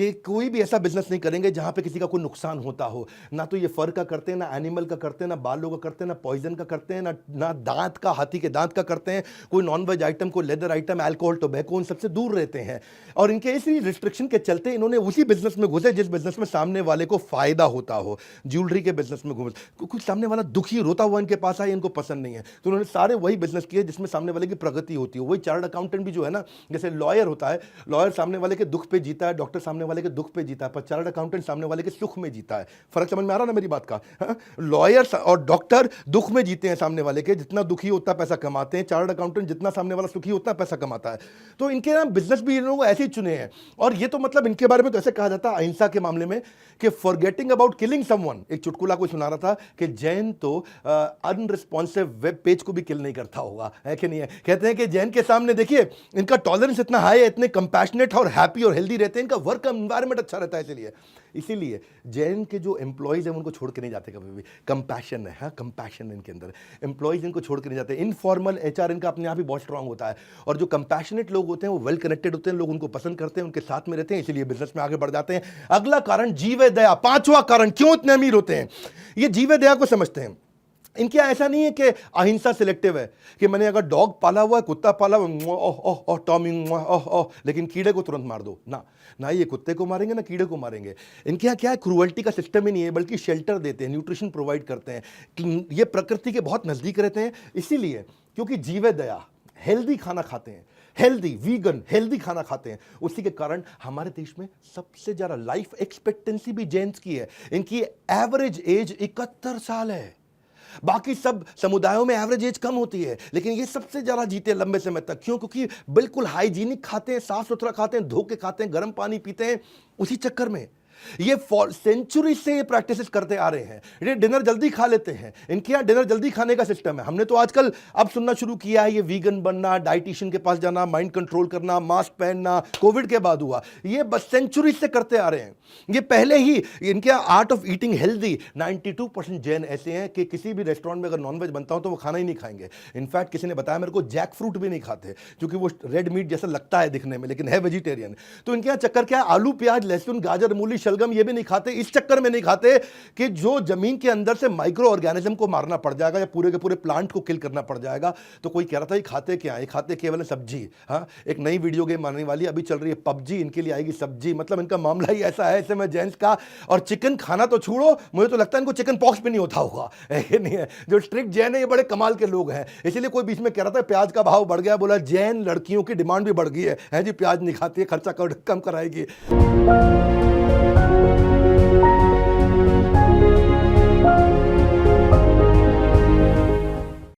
कि कोई भी ऐसा बिजनेस नहीं करेंगे जहां पे किसी का कोई नुकसान होता हो। ना तो ये फर का करते हैं, ना एनिमल का करते हैं, ना बालों का करते हैं, ना पॉइजन का करते हैं, ना दांत का, हाथी के दांत का करते हैं, कोई नॉन वेज आइटम, कोई लेदर आइटम, अल्कोहल, टोबैको, उन सबसे दूर रहते हैं। और इनके इसी रिस्ट्रिक्शन के चलते इन्होंने उसी बिजनेस में घुसे जिस बिजनेस में सामने वाले को फायदा होता हो। ज्वेलरी के बिजनेस में घुसे, कुछ सामने वाला दुखी रोता हुआ इनके पास आए, इनको पसंद नहीं है, तो उन्होंने सारे वही बिजनेस किए जिसमें सामने वाले की प्रगति होती है। वही चार्टर्ड अकाउंटेंट भी जो है ना, जैसे लॉयर होता है, लॉयर सामने वाले के दुख पे जीता है, डॉक्टर सामने वाले के दुख पे जीता है, पर चार्टर्ड अकाउंटेंट सामने वाले के सुख में जीता है। फर्क समझ में आ रहा ना मेरी बात का? लॉयर और डॉक्टर दुख में जीते हैं सामने वाले के, जितना दुखी होता है पैसा कमाते हैं। चार्टर्ड अकाउंटेंट जितना सामने वाला सुखी होता है पैसा कमाता है। तो इनके ना बिजनेस भी इन लोगों को ऐसे ही चुने हैं। और ये तो मतलब इनके बारे में तो ऐसे कहा जाता है अहिंसा के मामले में कि फॉरगेटिंग अबाउट किलिंग समवन, एक चुटकुला कोई सुना रहा था कि जैन तो अनरिस्पॉन्सिव वेब पेज को भी किल नहीं करता होगा, है कि नहीं है? कहते हैं कि जैन के सामने देखिए इनका टॉलरेंस इतना हाई है, इतने कंपैशनेट और हैप्पी और हेल्दी रहते हैं, इनका वर्क एनवायरनमेंट अच्छा रहता है। इसीलिए जैन के जो एम्प्लॉयज हैं उनको छोड़ के नहीं जाते कभी भी। कंपैशन है, हाँ, कंपैशन है इनके अंदर। एम्प्लॉयज इनको छोड़ के नहीं जाते। इनफॉर्मल एचआर इनका अपने आप ही बहुत स्ट्रांग होता है। और जो कंपैशनेट लोग होते हैं वो वेल कनेक्टेड होते हैं, लोग उनको पसंद करते हैं, उनके साथ में रहते हैं, इसीलिए बिजनेस में आगे बढ़ जाते हैं। अगला कारण जीव दया। पांचवा कारण क्यों इतने अमीर होते हैं, ये जीव दया को समझते हैं। इनके ऐसा नहीं है कि अहिंसा सिलेक्टिव है कि मैंने अगर डॉग पाला हुआ है, कुत्ता पाला हुआ, ओह टॉमी, लेकिन कीड़े को तुरंत मार दो ना, ना ये कुत्ते को मारेंगे ना कीड़े को मारेंगे। इनके यहाँ क्या है, क्रूअल्टी का सिस्टम ही नहीं है, बल्कि शेल्टर देते हैं, न्यूट्रिशन प्रोवाइड करते हैं। ये प्रकृति के बहुत नजदीक रहते हैं, इसीलिए क्योंकि जीव दया, हेल्दी खाना खाते हैं, हेल्दी वीगन हेल्दी खाना खाते हैं, उसी के कारण हमारे देश में सबसे ज्यादा लाइफ एक्सपेक्टेंसी भी जैन्स की है। इनकी एवरेज एज 71 साल है। बाकी सब समुदायों में एवरेज एज कम होती है, लेकिन ये सबसे ज्यादा जीते लंबे समय तक। क्यों? क्योंकि बिल्कुल हाइजीनिक खाते हैं, साफ सुथरा खाते हैं, धो के खाते हैं, गर्म पानी पीते हैं। उसी चक्कर में ये सेंचुरी से ये प्रैक्टिसेस करते आ रहे हैं। ये डिनर जल्दी खा लेते हैं, इनके यहाँ डिनर जल्दी खाने का सिस्टम है। हमने तो आजकल अब सुनना शुरू किया है ये वीगन बनना, डाइटिशियन के पास जाना, माइंड कंट्रोल करना, मास्क पहनना, कोविड के बाद हुआ। ये बस सेंचुरी से करते आ रहे हैं। ये पहले ही इनके art of eating healthy 92% Jain ऐसे हैं कि किसी भी रेस्टोरेंट में अगर नॉनवेज बनता हो तो वो खाना ही नहीं खाएंगे। इनफैक्ट किसी ने बताया मेरे को जैक फ्रूट भी नहीं खाते, क्योंकि वो रेड मीट जैसा लगता है दिखने में, लेकिन है वेजिटेरियन। तो इनके यहाँ चक्कर क्या है, आलू प्याज लहसुन गाजर मूली शलगम ये भी नहीं खाते। इस चक्कर में नहीं खाते कि जो जमीन के अंदर से माइक्रो ऑर्गेनिज्म को मारना पड़ जाएगा या पूरे के पूरे प्लांट को किल करना पड़ जाएगा। तो कोई कह रहा था ये खाते क्या है, खाते केवल सब्जी। हाँ, एक नई वीडियो गेम आने वाली अभी चल रही है पबजी, इनके लिए आएगी सब्जी। मतलब इनका मामला ही ऐसा है ऐसे में जेंट्स का। और चिकन खाना तो छोड़ो, मुझे तो लगता है इनको चिकन पॉक्स भी नहीं होता होगा, है नहीं है? जो स्ट्रिक्ट जैन है ये बड़े कमाल के लोग हैं। इसीलिए कोई बीच में कह रहा था प्याज का भाव बढ़ गया, बोला जैन लड़कियों की डिमांड भी बढ़ गई है जी, प्याज नहीं खाती है, खर्चा कम कराएगी।